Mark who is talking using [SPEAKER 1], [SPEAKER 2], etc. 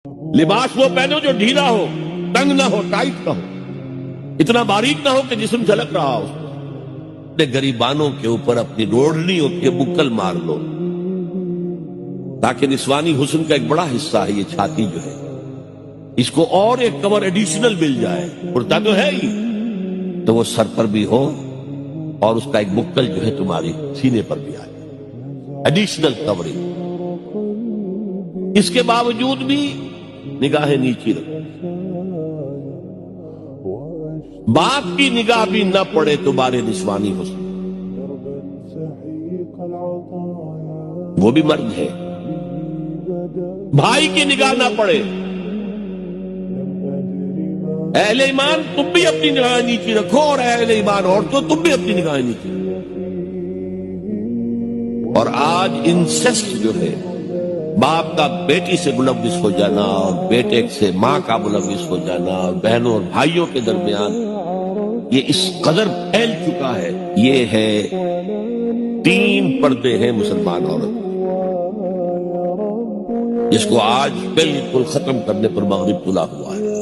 [SPEAKER 1] لباس وہ پہنو جو ڈھیلا ہو، تنگ نہ ہو، ٹائٹ نہ ہو، اتنا باریک نہ ہو کہ جسم جھلک رہا ہو۔ اپنے گریبانوں کے اوپر اپنی روڑنی ہوتی ہے بکل مار لو، تاکہ نسوانی حسن کا ایک بڑا حصہ ہے یہ چھاتی جو ہے، اس کو اور ایک کور ایڈیشنل مل جائے، کرتا تو ہے ہی، تو وہ سر پر بھی ہو اور اس کا ایک بکل جو ہے تمہاری سینے پر بھی آئے، ایڈیشنل کورنگ۔ اس کے باوجود بھی نگاہیں نیچی رکھو، باپ کی نگاہ بھی نہ پڑے تمہارے نسوانی حسن، وہ بھی مرد ہے، بھائی کی نگاہ نہ پڑے۔ اہل ایمان تم بھی اپنی نگاہیں نیچی رکھو، اور اہل ایمان عورتوں تم بھی اپنی نگاہیں نیچی رکھو۔ اور آج انسیسٹ جو ہے، باپ کا بیٹی سے ملوث ہو جانا اور بیٹے سے ماں کا ملوث ہو جانا اور بہنوں اور بھائیوں کے درمیان، یہ اس قدر پھیل چکا ہے۔ یہ ہے 3 پردے ہیں مسلمان عورت، جس کو آج بالکل ختم کرنے پر مغرب تلا ہوا ہے۔